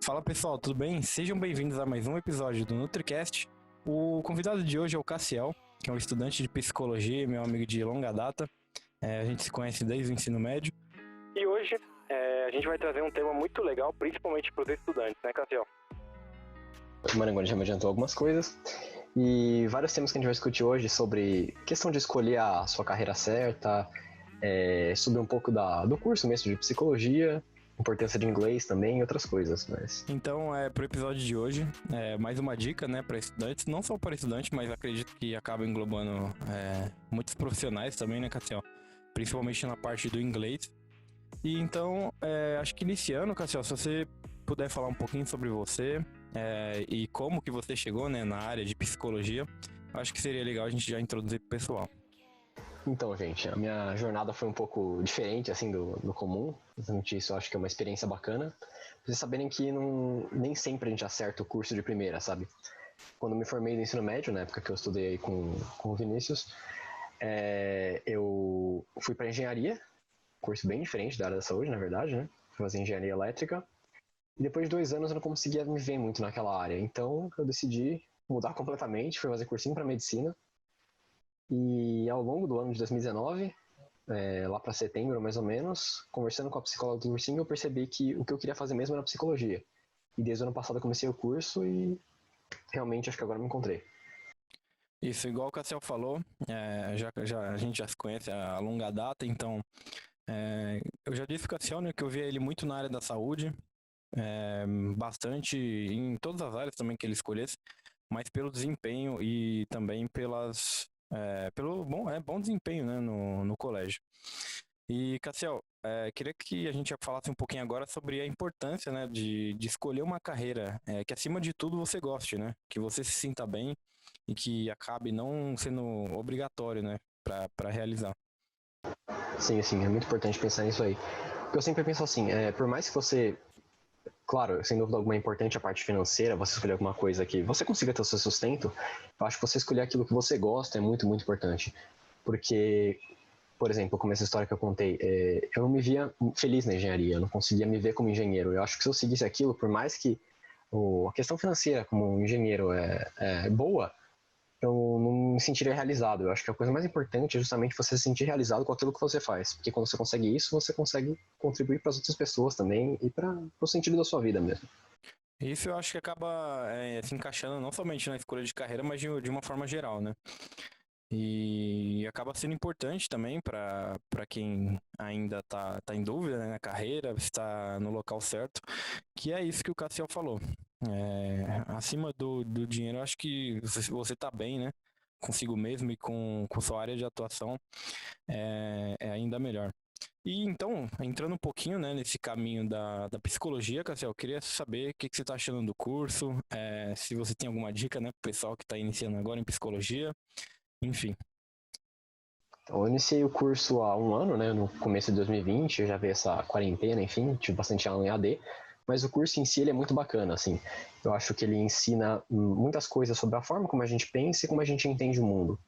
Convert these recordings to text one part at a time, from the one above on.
Fala pessoal, tudo bem? Sejam bem-vindos a mais um episódio do NutriCast. O convidado de hoje é o Cassiel, que é um estudante de psicologia, meu amigo de longa data. A gente se conhece desde o ensino médio. E hoje a gente vai trazer um tema muito legal, principalmente para os estudantes, né, Cassiel? O Marangoni já me adiantou algumas coisas. E vários temas que a gente vai discutir hoje sobre questão de escolher a sua carreira certa, sobre um pouco do curso mesmo de psicologia, importância de inglês também e outras coisas. Então, pro episódio de hoje, mais uma dica, né, para estudantes, não só para estudantes, mas acredito que acaba englobando muitos profissionais também, né, Cassiel? Principalmente na parte do inglês. E então, acho que iniciando, Cassiel, se você puder falar um pouquinho sobre você e como que você chegou, né, na área de psicologia, acho que seria legal a gente já introduzir pro pessoal. Então, gente, a minha jornada foi um pouco diferente, assim, do comum. Exatamente isso, eu acho que é uma experiência bacana. Pra vocês saberem que nem sempre a gente acerta o curso de primeira, sabe? Quando eu me formei no ensino médio, na época que eu estudei aí com o Vinícius, eu fui para engenharia, curso bem diferente da área da saúde, na verdade, né? Fui fazer engenharia elétrica. E depois de 2 anos eu não conseguia me ver muito naquela área. Então eu decidi mudar completamente, fui fazer cursinho para medicina. E ao longo do ano de 2019, lá para setembro mais ou menos, conversando com a psicóloga do cursinho, eu percebi que o que eu queria fazer mesmo era psicologia. E desde o ano passado eu comecei o curso e realmente acho que agora me encontrei. Isso, igual o Cassiel falou, a gente já se conhece há longa data, então eu já disse pro Cassiel, né, que eu via ele muito na área da saúde, bastante em todas as áreas também que ele escolhesse, mas pelo desempenho e também pelo bom desempenho, né, no colégio. E, Cassiel, queria que a gente falasse um pouquinho agora sobre a importância, né, de escolher uma carreira que, acima de tudo, você goste, né, que você se sinta bem e que acabe não sendo obrigatório, né, para realizar. Sim, sim, é muito importante pensar nisso aí. Porque eu sempre penso assim, por mais que você, claro, sem dúvida alguma é importante a parte financeira, você escolher alguma coisa que você consiga ter o seu sustento, eu acho que você escolher aquilo que você gosta é muito, muito importante. Porque, por exemplo, como essa história que eu contei, eu não me via feliz na engenharia, eu não conseguia me ver como engenheiro. Eu acho que se eu seguisse aquilo, por mais que a questão financeira como um engenheiro é boa, eu não me sentiria realizado. Eu acho que a coisa mais importante é justamente você se sentir realizado com aquilo que você faz. Porque quando você consegue isso, você consegue contribuir para as outras pessoas também e para o sentido da sua vida mesmo. Isso eu acho que acaba se encaixando não somente na escolha de carreira, mas de uma forma geral, né? E acaba sendo importante também para quem ainda tá em dúvida, né, na carreira, se está no local certo, que é isso que o Cassiel falou. Acima do dinheiro, eu acho que você tá bem, né? Consigo mesmo e com sua área de atuação é ainda melhor. E então, entrando um pouquinho, né, nesse caminho da psicologia, Cassiel, eu queria saber o que você está achando do curso, se você tem alguma dica, né, pro pessoal que está iniciando agora em psicologia, enfim. Então, eu iniciei o curso há 1 ano, né, no começo de 2020, eu já vi essa quarentena, enfim, tive bastante aula em AD, mas o curso em si ele é muito bacana, assim. Eu acho que ele ensina muitas coisas sobre a forma como a gente pensa e como a gente entende o mundo.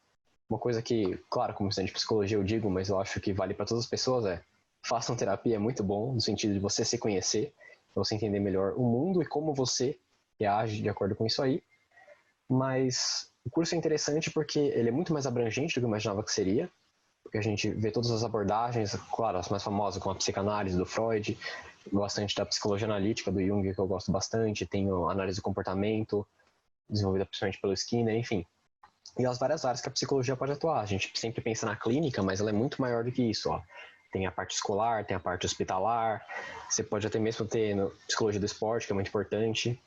Uma coisa que, claro, como estudante de psicologia eu digo, mas eu acho que vale para todas as pessoas façam terapia, é muito bom, no sentido de você se conhecer, você entender melhor o mundo e como você reage de acordo com isso aí. Mas o curso é interessante porque ele é muito mais abrangente do que eu imaginava que seria, porque a gente vê todas as abordagens, claro, as mais famosas, como a psicanálise do Freud, bastante da psicologia analítica do Jung, que eu gosto bastante, tenho análise do comportamento, desenvolvida principalmente pelo Skinner, enfim. E as várias áreas que a psicologia pode atuar. A gente sempre pensa na clínica, mas ela é muito maior do que isso, ó. Tem a parte escolar, tem a parte hospitalar, você pode até mesmo ter psicologia do esporte, que é muito importante.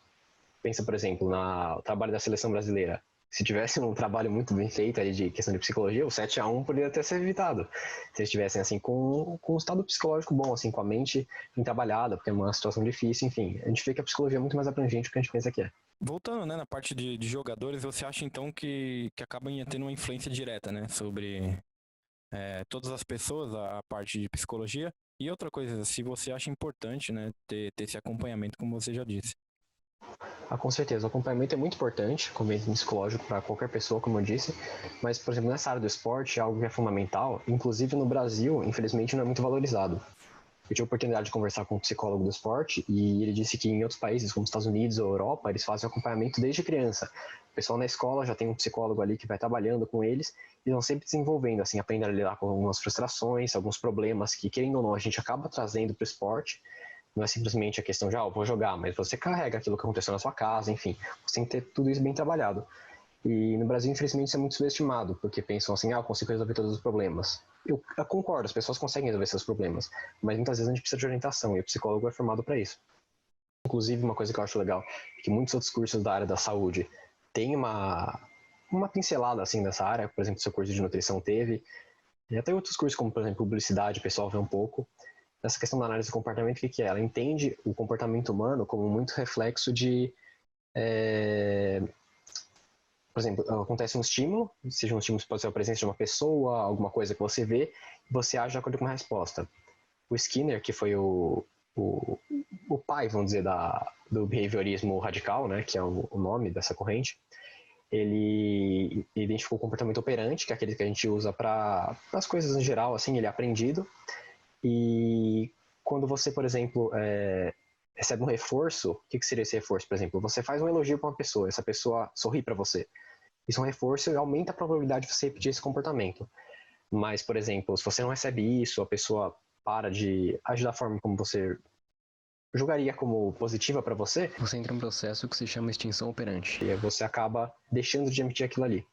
Pensa, por exemplo, no trabalho da seleção brasileira. Se tivesse um trabalho muito bem feito ali de questão de psicologia, o 7-1 poderia ter sido evitado. Se eles estivessem assim, com um estado psicológico bom, assim, com a mente bem trabalhada, porque é uma situação difícil, enfim. A gente vê que a psicologia é muito mais abrangente do que a gente pensa que é. Voltando, né, na parte de jogadores, você acha então que acabam tendo uma influência direta, né, sobre todas as pessoas, a parte de psicologia? E outra coisa, se você acha importante, né, ter esse acompanhamento, como você já disse. Com certeza, o acompanhamento é muito importante, acompanhamento psicológico para qualquer pessoa, como eu disse, mas, por exemplo, nessa área do esporte é algo que é fundamental, inclusive no Brasil, infelizmente, não é muito valorizado. Eu tive a oportunidade de conversar com um psicólogo do esporte e ele disse que em outros países, como Estados Unidos ou Europa, eles fazem acompanhamento desde criança. O pessoal na escola já tem um psicólogo ali que vai trabalhando com eles e vão sempre desenvolvendo, assim, aprendendo a lidar com algumas frustrações, alguns problemas que, querendo ou não, a gente acaba trazendo para o esporte. Não é simplesmente a questão de, eu vou jogar, mas você carrega aquilo que aconteceu na sua casa, enfim. Você tem que ter tudo isso bem trabalhado. E no Brasil, infelizmente, isso é muito subestimado, porque pensam assim, eu consigo resolver todos os problemas. Eu concordo, as pessoas conseguem resolver seus problemas, mas muitas vezes a gente precisa de orientação, e o psicólogo é formado para isso. Inclusive, uma coisa que eu acho legal, é que muitos outros cursos da área da saúde têm uma pincelada assim dessa área, por exemplo, seu curso de nutrição teve, e até outros cursos como, por exemplo, publicidade, o pessoal vê um pouco. Essa questão da análise do comportamento, o que é? Ela entende o comportamento humano como muito reflexo de... Por exemplo, acontece um estímulo, seja um estímulo que pode ser a presença de uma pessoa, alguma coisa que você vê, e você age de acordo com uma resposta. O Skinner, que foi o pai, vamos dizer, do behaviorismo radical, né, que é o nome dessa corrente, ele identificou o comportamento operante, que é aquele que a gente usa para as coisas em geral, assim, ele é aprendido, e quando você, por exemplo, recebe um reforço, o que seria esse reforço? Por exemplo, você faz um elogio para uma pessoa, essa pessoa sorri para você. Isso é um reforço e aumenta a probabilidade de você repetir esse comportamento. Mas, por exemplo, se você não recebe isso, a pessoa para de agir da forma como você julgaria como positiva para você, você entra em um processo que se chama extinção operante. E você acaba deixando de emitir aquilo ali.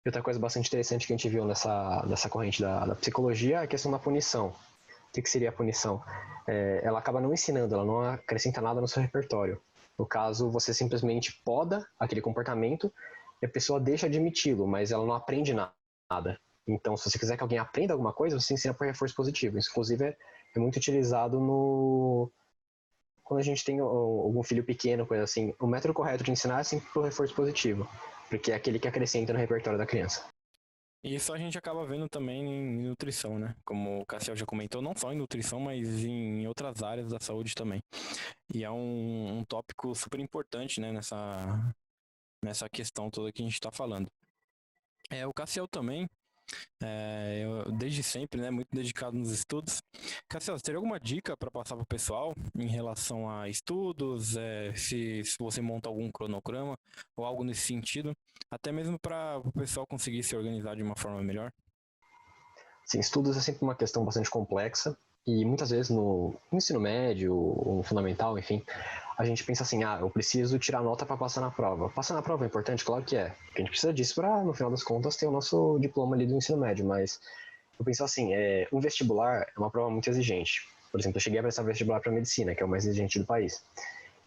E outra coisa bastante interessante que a gente viu nessa corrente da psicologia é a questão da punição. O que seria a punição? Ela acaba não ensinando, ela não acrescenta nada no seu repertório. No caso, você simplesmente poda aquele comportamento e a pessoa deixa de emiti-lo, mas ela não aprende nada. Então, se você quiser que alguém aprenda alguma coisa, você ensina por reforço positivo. Isso, inclusive, é muito utilizado quando a gente tem algum filho pequeno, coisa assim. O método correto de ensinar é sempre por reforço positivo, porque é aquele que acrescenta no repertório da criança. E isso a gente acaba vendo também em nutrição, né? Como o Cassiel já comentou, não só em nutrição, mas em outras áreas da saúde também. E é um tópico super importante, né? Nessa questão toda que a gente está falando. O Cassiel também, desde sempre, né? Muito dedicado nos estudos. Cassiel, você teria alguma dica para passar para o pessoal em relação a estudos? Se você monta algum cronograma ou algo nesse sentido? Até mesmo para o pessoal conseguir se organizar de uma forma melhor? Sim, estudos é sempre uma questão bastante complexa e muitas vezes no ensino médio ou no fundamental, enfim, a gente pensa assim, eu preciso tirar nota para passar na prova. Passar na prova é importante? Claro que é, porque a gente precisa disso para, no final das contas, ter o nosso diploma ali do ensino médio, mas eu penso assim, um vestibular é uma prova muito exigente. Por exemplo, eu cheguei a prestar vestibular para medicina, que é o mais exigente do país.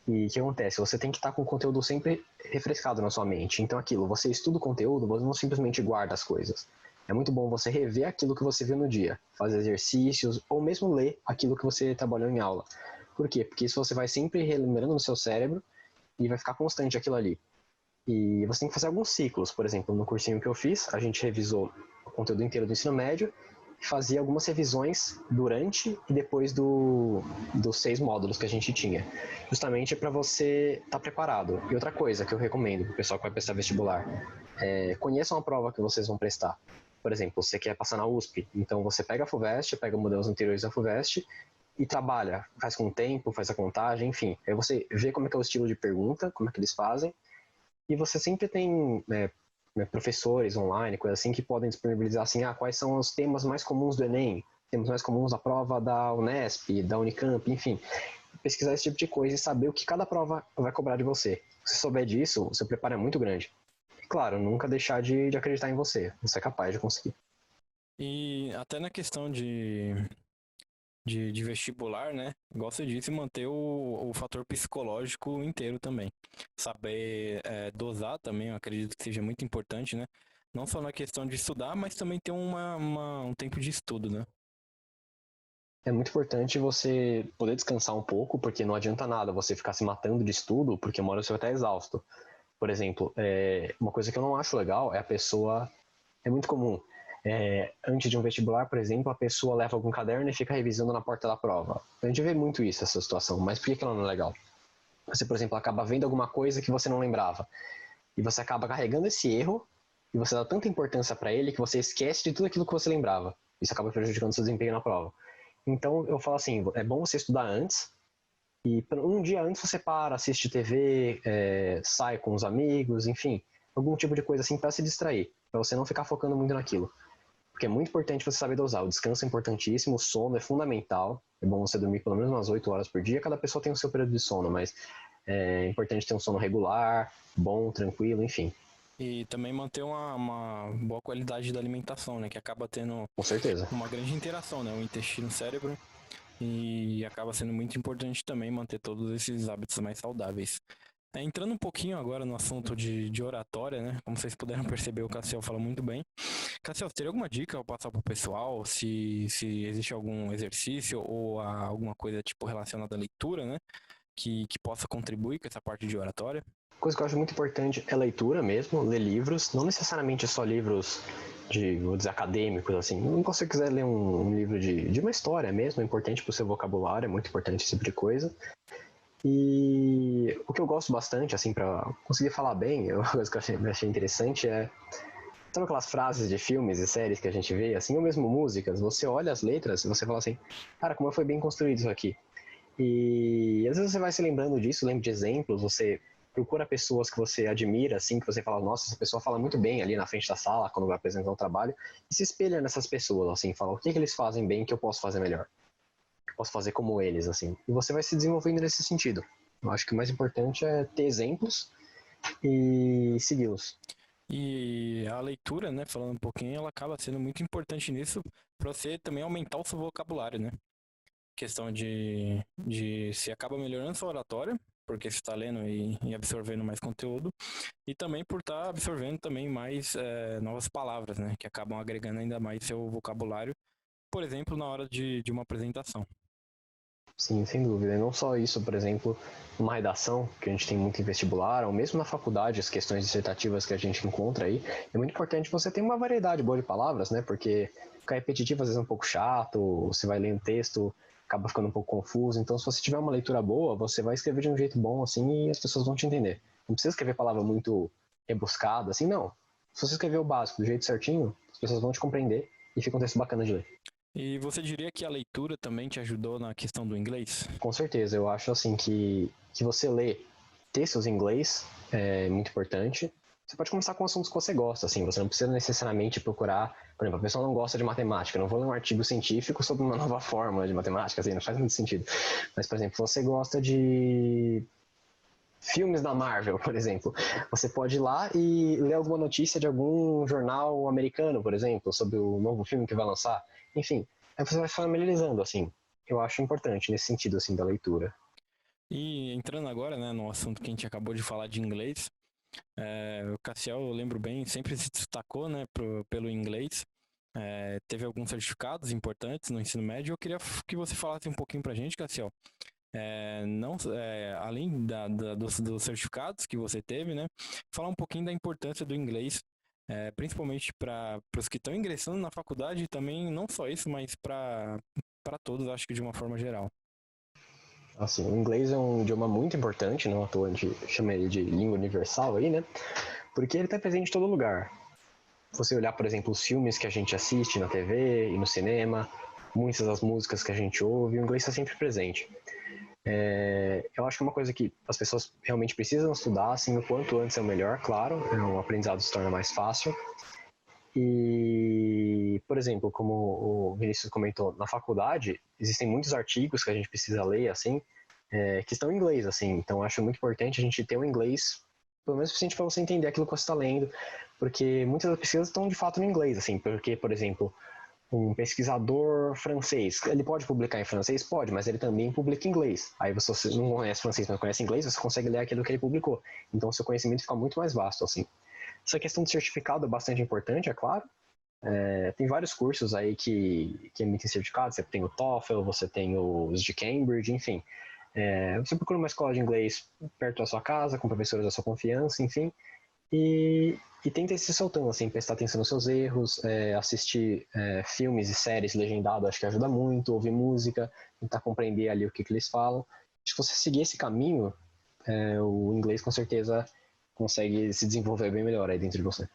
E o que acontece? Você tem que estar com o conteúdo sempre refrescado na sua mente. Então, você estuda o conteúdo, você não simplesmente guarda as coisas. É muito bom você rever aquilo que você viu no dia, fazer exercícios ou mesmo ler aquilo que você trabalhou em aula. Por quê? Porque isso você vai sempre relembrando no seu cérebro e vai ficar constante aquilo ali. E você tem que fazer alguns ciclos. Por exemplo, no cursinho que eu fiz, a gente revisou o conteúdo inteiro do ensino médio e fazia algumas revisões durante e depois dos 6 módulos que a gente tinha. Justamente para você estar preparado. E outra coisa que eu recomendo para o pessoal que vai prestar vestibular, conheçam a prova que vocês vão prestar. Por exemplo, você quer passar na USP, então você pega a FUVEST, pega modelos anteriores da FUVEST e trabalha, faz com o tempo, faz a contagem, enfim. Aí você vê como é que é o estilo de pergunta, como é que eles fazem, e você sempre tem professores online, coisa assim, que podem disponibilizar assim, quais são os temas mais comuns do Enem, temas mais comuns da prova da Unesp, da Unicamp, enfim. Pesquisar esse tipo de coisa e saber o que cada prova vai cobrar de você. Se souber disso, o seu preparo é muito grande. Claro, nunca deixar de acreditar em você. Você é capaz de conseguir. E até na questão de vestibular, né? Igual você disse, manter o fator psicológico inteiro também. Saber dosar também, eu acredito que seja muito importante, né? Não só na questão de estudar, mas também ter um tempo de estudo, né? É muito importante você poder descansar um pouco, porque não adianta nada você ficar se matando de estudo, porque uma hora você vai estar exausto. Por exemplo, uma coisa que eu não acho legal é a pessoa... É muito comum. Antes de um vestibular, por exemplo, a pessoa leva algum caderno e fica revisando na porta da prova. A gente vê muito isso, essa situação, mas por que ela não é legal? Você, por exemplo, acaba vendo alguma coisa que você não lembrava. E você acaba carregando esse erro e você dá tanta importância para ele que você esquece de tudo aquilo que você lembrava. Isso acaba prejudicando seu desempenho na prova. Então eu falo assim, é bom você estudar antes, e um dia antes você para, assiste TV, sai com os amigos, enfim, algum tipo de coisa assim para se distrair, para você não ficar focando muito naquilo. Porque é muito importante você saber dosar. O descanso é importantíssimo, o sono é fundamental. É bom você dormir pelo menos umas 8 horas por dia. Cada pessoa tem o seu período de sono, mas é importante ter um sono regular, bom, tranquilo, enfim. E também manter uma boa qualidade da alimentação, né? Que acaba tendo Com certeza. uma grande interação, né? O intestino-cérebro. E acaba sendo muito importante também manter todos esses hábitos mais saudáveis. Entrando um pouquinho agora no assunto de oratória, né? Como vocês puderam perceber, o Cassiel fala muito bem. Cassiel, teria alguma dica ao passar para o pessoal? Se existe algum exercício ou alguma coisa tipo relacionada à leitura, né? Que possa contribuir com essa parte de oratória? Coisa que eu acho muito importante é leitura mesmo, ler livros, não necessariamente só livros vou dizer, acadêmicos, assim. Se você quiser ler um livro de uma história mesmo, é importante para o seu vocabulário, é muito importante esse tipo de coisa. E o que eu gosto bastante, assim, para conseguir falar bem, uma coisa que eu achei interessante é, sabe aquelas frases de filmes e séries que a gente vê, assim, ou mesmo músicas, você olha as letras e você fala assim, cara, como foi bem construído isso aqui. E às vezes você vai se lembrando disso, lembra de exemplos, você procura pessoas que você admira, assim, que você fala, nossa, essa pessoa fala muito bem ali na frente da sala, quando vai apresentar um trabalho, e se espelha nessas pessoas, assim, fala, o que eles fazem bem que eu posso fazer melhor? Que eu posso fazer como eles, assim. E você vai se desenvolvendo nesse sentido. Eu acho que o mais importante é ter exemplos e segui-los. E a leitura, né, falando um pouquinho, ela acaba sendo muito importante nisso para você também aumentar o seu vocabulário, né? Questão de se acaba melhorando sua oratória, porque você está lendo e absorvendo mais conteúdo, e também por estar absorvendo também mais novas palavras, né? Que acabam agregando ainda mais seu vocabulário, por exemplo, na hora de uma apresentação. Sim, sem dúvida. E não só isso, por exemplo, numa redação, que a gente tem muito em vestibular, ou mesmo na faculdade, as questões dissertativas que a gente encontra aí, é muito importante você ter uma variedade boa de palavras, né? Porque ficar repetitivo às vezes é um pouco chato, você vai ler um texto, acaba ficando um pouco confuso. Então, se você tiver uma leitura boa, você vai escrever de um jeito bom, assim, e as pessoas vão te entender. Não precisa escrever palavra muito rebuscada, assim, não. Se você escrever o básico do jeito certinho, as pessoas vão te compreender e fica um texto bacana de ler. E você diria que a leitura também te ajudou na questão do inglês? Com certeza, eu acho assim que você lê textos em inglês é muito importante. Você pode começar com assuntos que você gosta, assim, você não precisa necessariamente procurar, por exemplo, a pessoa não gosta de matemática, eu não vou ler um artigo científico sobre uma nova fórmula de matemática, assim, não faz muito sentido. Mas, por exemplo, você gosta de filmes da Marvel, por exemplo, você pode ir lá e ler alguma notícia de algum jornal americano, por exemplo, sobre o novo filme que vai lançar. Enfim, aí você vai familiarizando, assim. Eu acho importante nesse sentido, assim, da leitura. E entrando agora, né, no assunto que a gente acabou de falar de inglês, o Cassiel, eu lembro bem, sempre se destacou, né, pelo inglês. Teve alguns certificados importantes no ensino médio. Eu queria que você falasse um pouquinho pra gente, Cassiel. Não, além dos certificados que você teve, né, falar um pouquinho da importância do inglês, principalmente para os que estão ingressando na faculdade, e também não só isso, mas para todos, acho que de uma forma geral. Assim, o inglês é um idioma muito importante, não à toa a gente chama ele de língua universal aí, né? Porque ele está presente em todo lugar. Você olhar, por exemplo, os filmes que a gente assiste na TV e no cinema, muitas das músicas que a gente ouve, o inglês está sempre presente. Eu acho que é uma coisa que as pessoas realmente precisam estudar, assim, o quanto antes é o melhor, claro, o aprendizado se torna mais fácil. E, por exemplo, como o Vinícius comentou, na faculdade existem muitos artigos que a gente precisa ler, assim, que estão em inglês, assim. Então, acho muito importante a gente ter o inglês, pelo menos suficiente para você entender aquilo que você está lendo, porque muitas das pesquisas estão de fato no inglês, assim. Porque, por exemplo, um pesquisador francês, ele pode publicar em francês? Pode, mas ele também publica em inglês. Aí você não conhece francês, mas conhece inglês, você consegue ler aquilo que ele publicou. Então, seu conhecimento fica muito mais vasto, assim. Essa questão de certificado é bastante importante, é claro. Tem vários cursos aí que emitem certificados. Você tem o TOEFL, você tem os de Cambridge, enfim. Você procura uma escola de inglês perto da sua casa, com professores da sua confiança, enfim. E tenta ir se soltando, assim, prestar atenção nos seus erros, assistir filmes e séries legendado, acho que ajuda muito, ouvir música, tentar compreender ali o que eles falam. Acho que se você seguir esse caminho, o inglês com certeza consegue se desenvolver bem melhor aí dentro de você.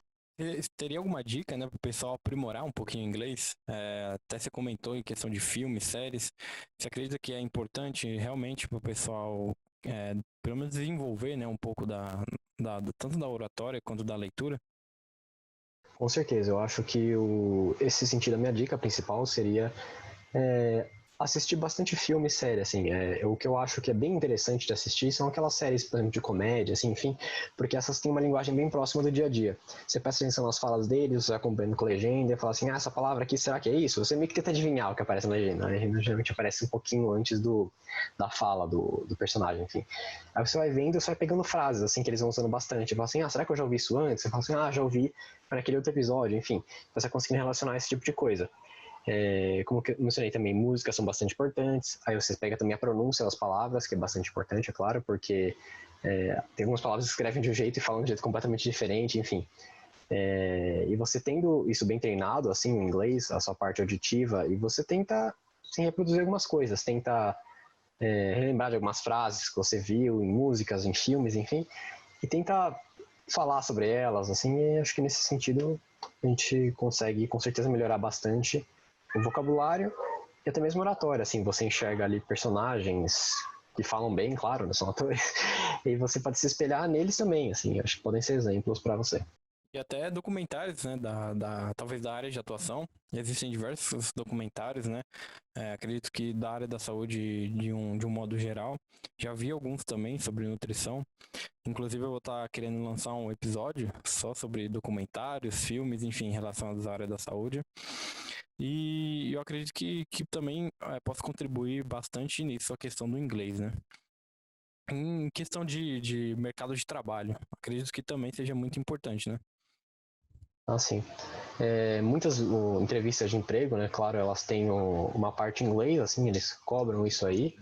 Teria alguma dica, né, para o pessoal aprimorar um pouquinho o inglês? Até você comentou em questão de filmes, séries. Você acredita que é importante realmente para o pessoal, pelo menos desenvolver, né, um pouco tanto da oratória quanto da leitura? Com certeza, eu acho que esse sentido, a minha dica principal seria é, assistir bastante filme e série, assim, o que eu acho que é bem interessante de assistir são aquelas séries, por exemplo, de comédia, assim, enfim, porque essas têm uma linguagem bem próxima do dia a dia. Você presta atenção nas falas deles, você vai acompanhando com legenda, e fala assim, essa palavra aqui, será que é isso? Você meio que tenta adivinhar o que aparece na legenda. A legenda geralmente aparece um pouquinho antes da fala do personagem, enfim. Aí você vai vendo, você vai pegando frases, assim, que eles vão usando bastante. Você fala assim, será que eu já ouvi isso antes? Você fala assim, já ouvi naquele outro episódio, enfim. Você vai conseguindo relacionar esse tipo de coisa. Como eu mencionei também, músicas são bastante importantes. Aí você pega também a pronúncia das palavras, que é bastante importante, é claro, porque tem algumas palavras que escrevem de um jeito e falam de um jeito completamente diferente, enfim. E você tendo isso bem treinado, assim, em inglês, a sua parte auditiva, e você tenta, assim, reproduzir algumas coisas, tenta relembrar de algumas frases que você viu em músicas, em filmes, enfim, e tenta falar sobre elas, assim, e acho que nesse sentido a gente consegue com certeza melhorar bastante o vocabulário e até mesmo oratória, assim, você enxerga ali personagens que falam bem, claro, não são atores, e você pode se espelhar neles também, assim, acho que podem ser exemplos para você. E até documentários, né, talvez da área de atuação. Existem diversos documentários, né? Acredito que da área da saúde de um modo geral. Já vi alguns também sobre nutrição. Inclusive eu vou estar querendo lançar um episódio só sobre documentários, filmes, enfim, relacionados à área da saúde. E eu acredito que também posso contribuir bastante nisso, a questão do inglês, né? Em questão de mercado de trabalho, acredito que também seja muito importante, né? Assim, muitas entrevistas de emprego, né, claro, elas têm uma parte em inglês, assim, eles cobram isso aí.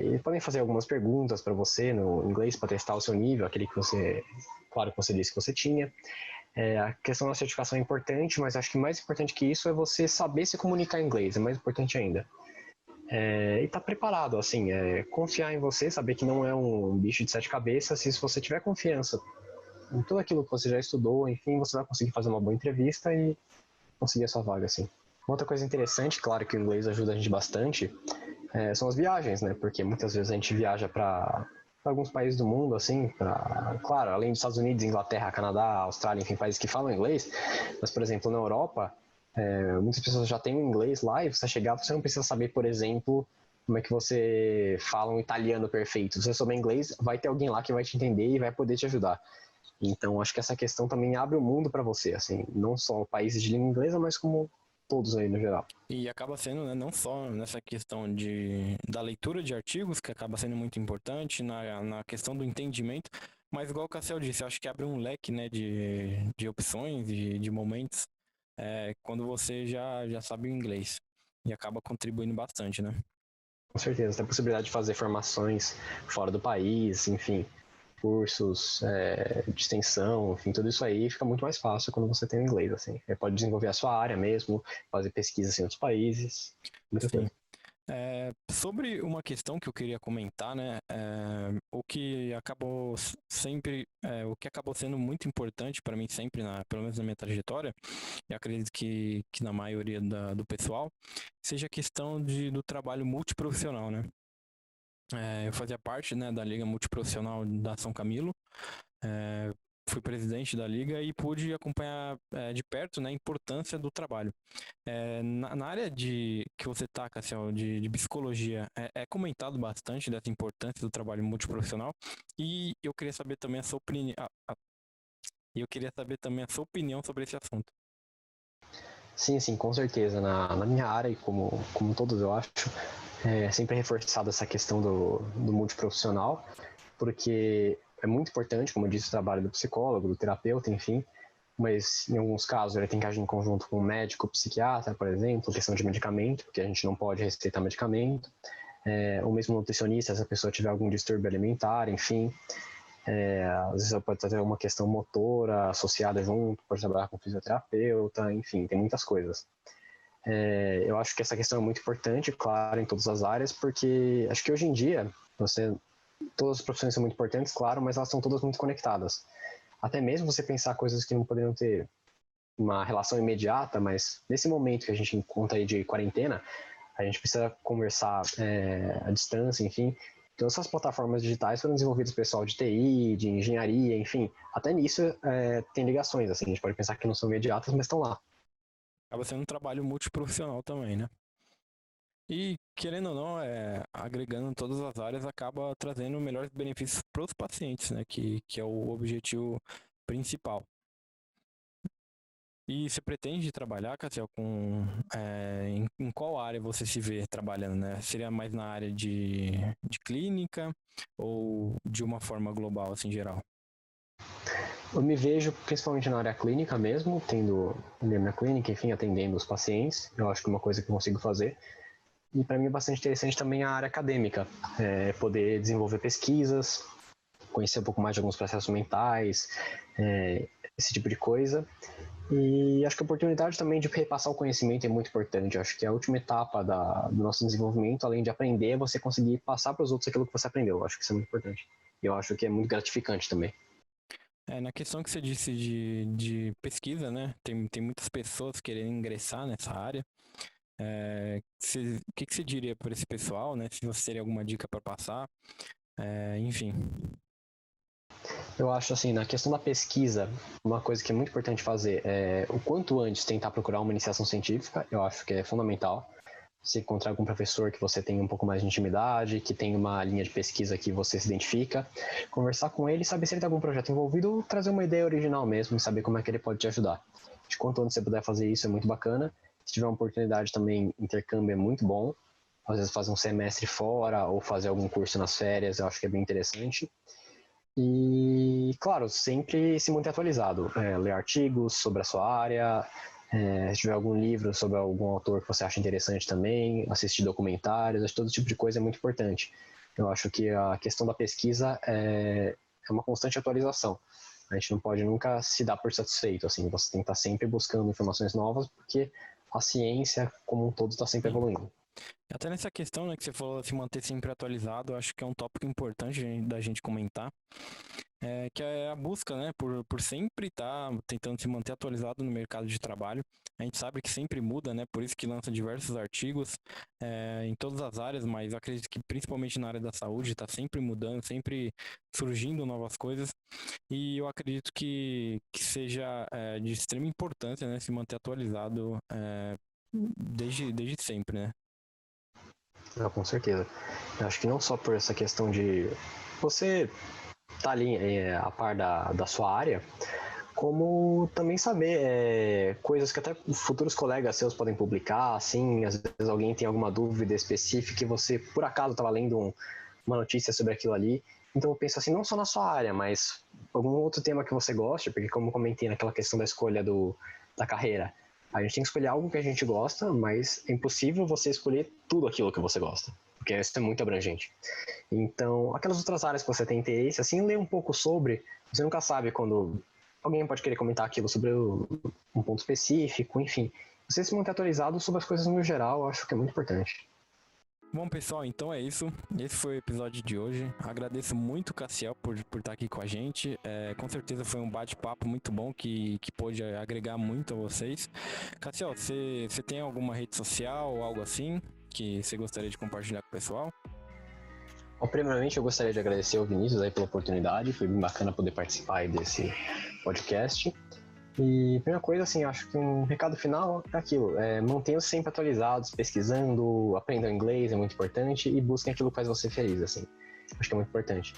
Eles podem fazer algumas perguntas para você no inglês para testar o seu nível, aquele que você, claro que você disse que você tinha. A questão da certificação é importante, mas acho que mais importante que isso é você saber se comunicar em inglês, é mais importante ainda. E estar preparado, assim, confiar em você, saber que não é um bicho de sete cabeças, se você tiver confiança em tudo aquilo que você já estudou, enfim, você vai conseguir fazer uma boa entrevista e conseguir a sua vaga, assim. Uma outra coisa interessante, claro que o inglês ajuda a gente bastante, são as viagens, né? Porque muitas vezes a gente viaja para alguns países do mundo, assim, claro, além dos Estados Unidos, Inglaterra, Canadá, Austrália, enfim, países que falam inglês, mas, por exemplo, na Europa, muitas pessoas já têm inglês lá e você chegar, você não precisa saber, por exemplo, como é que você fala um italiano perfeito. Se você souber inglês, vai ter alguém lá que vai te entender e vai poder te ajudar. Então, acho que essa questão também abre o mundo para você, assim, não só países de língua inglesa, mas como todos aí no geral. E acaba sendo, né, não só nessa questão da leitura de artigos, que acaba sendo muito importante, na questão do entendimento, mas igual o Cassiel disse, eu acho que abre um leque, né, de opções, de momentos, quando você já sabe o inglês. E acaba contribuindo bastante, né? Com certeza, tem a possibilidade de fazer formações fora do país, enfim, cursos de extensão, enfim, tudo isso aí fica muito mais fácil quando você tem o inglês, assim. Você pode desenvolver a sua área mesmo, fazer pesquisas em outros países, muita Sim. coisa. Sobre uma questão que eu queria comentar, né, o que acabou sendo muito importante para mim sempre, pelo menos na minha trajetória, e acredito que na maioria do pessoal, seja a questão do trabalho multiprofissional, né? Eu fazia parte, né, da Liga Multiprofissional da São Camilo, é, fui presidente da liga e pude acompanhar de perto, né, a importância do trabalho. Na área que você está, Cassiel, de psicologia, é comentado bastante dessa importância do trabalho multiprofissional e eu queria saber também a sua opinião, eu queria saber também a sua opinião sobre esse assunto. Sim, com certeza. Na minha área, e como todos eu acho, sempre reforçado essa questão do multiprofissional, porque é muito importante, como eu disse, o trabalho do psicólogo, do terapeuta, enfim, mas em alguns casos ele tem que agir em conjunto com o médico, psiquiatra, por exemplo, questão de medicamento, porque a gente não pode receitar medicamento, ou mesmo nutricionista, se a pessoa tiver algum distúrbio alimentar, enfim. Às vezes pode ter uma questão motora associada junto, pode trabalhar com fisioterapeuta, enfim, tem muitas coisas. Eu acho que essa questão é muito importante, claro, em todas as áreas, porque acho que hoje em dia, todas as profissões são muito importantes, claro, mas elas são todas muito conectadas. até mesmo você pensar coisas que não poderiam ter uma relação imediata, mas nesse momento que a gente encontra aí de quarentena, a gente precisa conversar à distância, enfim. Então, essas plataformas digitais foram desenvolvidas por pessoal de TI, de engenharia, enfim. Até nisso tem ligações, assim, a gente pode pensar que não são imediatas, mas estão lá. Acaba sendo um trabalho multiprofissional também, né? E, querendo ou não, agregando todas as áreas, acaba trazendo melhores benefícios para os pacientes, né? Que é o objetivo principal. E você pretende trabalhar, Cassiel, em qual área você se vê trabalhando, né? Seria mais na área de clínica ou de uma forma global, assim, geral? Eu me vejo principalmente na área clínica mesmo, tendo a minha clínica, enfim, atendendo os pacientes. Eu acho que é uma coisa que eu consigo fazer. E para mim é bastante interessante também a área acadêmica, poder desenvolver pesquisas, conhecer um pouco mais de alguns processos mentais, esse tipo de coisa. E acho que a oportunidade também de repassar o conhecimento é muito importante. Eu acho que a última etapa do nosso desenvolvimento, além de aprender, é você conseguir passar para os outros aquilo que você aprendeu. Eu acho que isso é muito importante. E eu acho que é muito gratificante também. Na questão que você disse de pesquisa, né? Tem muitas pessoas querendo ingressar nessa área. O que você diria para esse pessoal, né? Se você teria alguma dica para passar, enfim. Eu acho assim, na questão da pesquisa, uma coisa que é muito importante fazer é o quanto antes tentar procurar uma iniciação científica. Eu acho que é fundamental. Se encontrar algum professor que você tenha um pouco mais de intimidade, que tenha uma linha de pesquisa que você se identifica, conversar com ele, saber se ele tem algum projeto envolvido, ou trazer uma ideia original mesmo e saber como é que ele pode te ajudar. De quanto antes você puder fazer isso é muito bacana. Se tiver uma oportunidade também, intercâmbio é muito bom. Às vezes fazer um semestre fora ou fazer algum curso nas férias, eu acho que é bem interessante. E, claro, sempre se manter atualizado. Ler artigos sobre a sua área, se tiver algum livro sobre algum autor que você acha interessante também, assistir documentários, acho que todo tipo de coisa é muito importante. Eu acho que a questão da pesquisa é uma constante atualização. A gente não pode nunca se dar por satisfeito, assim, você tem que estar sempre buscando informações novas, porque a ciência, como um todo, está sempre evoluindo. Até nessa questão, né, que você falou, se manter sempre atualizado, eu acho que é um tópico importante da gente comentar, que é a busca, né, por sempre estar tentando se manter atualizado no mercado de trabalho. A gente sabe que sempre muda, né, por isso que lança diversos artigos em todas as áreas, mas acredito que principalmente na área da saúde está sempre mudando, sempre surgindo novas coisas, e eu acredito que seja de extrema importância, né, se manter atualizado desde sempre, né. Com certeza. Eu acho que não só por essa questão de você estar ali a par da sua área, como também saber coisas que até futuros colegas seus podem publicar, assim, às vezes alguém tem alguma dúvida específica e você, por acaso, estava lendo uma notícia sobre aquilo ali. Então eu penso assim, não só na sua área, mas algum outro tema que você goste, porque como eu comentei naquela questão da escolha da carreira, a gente tem que escolher algo que a gente gosta, mas é impossível você escolher tudo aquilo que você gosta, porque isso é muito abrangente. Então, aquelas outras áreas que você tem interesse, assim, lê um pouco sobre, você nunca sabe quando alguém pode querer comentar aquilo sobre um ponto específico, enfim. Você se manter atualizado sobre as coisas no geral, eu acho que é muito importante. Bom, pessoal, então é isso. Esse foi o episódio de hoje. Agradeço muito o Cassiel por estar aqui com a gente. Com certeza foi um bate-papo muito bom que pôde agregar muito a vocês. Cassiel, você tem alguma rede social ou algo assim que você gostaria de compartilhar com o pessoal? Bom, primeiramente, eu gostaria de agradecer ao Vinícius aí pela oportunidade. Foi bem bacana poder participar aí desse podcast. E primeira coisa, assim, acho que um recado final é aquilo, mantenham-se sempre atualizados, pesquisando, aprendam inglês, é muito importante, e busquem aquilo que faz você feliz, assim, acho que é muito importante.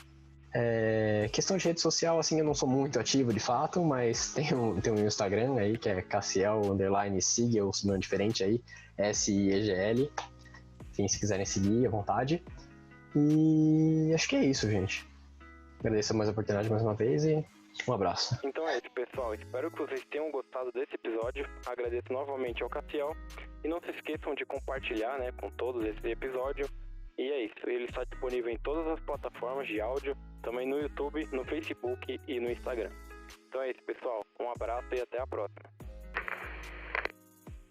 Questão de rede social, assim, eu não sou muito ativo de fato, mas tem um Instagram aí, que é Cassiel_Sig, ou se não é diferente aí, SIEGL, enfim, se quiserem seguir, à vontade. E acho que é isso, gente. Agradeço mais a oportunidade mais uma vez e um abraço. Então é isso, pessoal. Espero que vocês tenham gostado desse episódio. Agradeço novamente ao Cassiel. E não se esqueçam de compartilhar, né, com todos esse episódio. E é isso. Ele está disponível em todas as plataformas de áudio, também no YouTube, no Facebook e no Instagram. Então é isso, pessoal. Um abraço e até a próxima.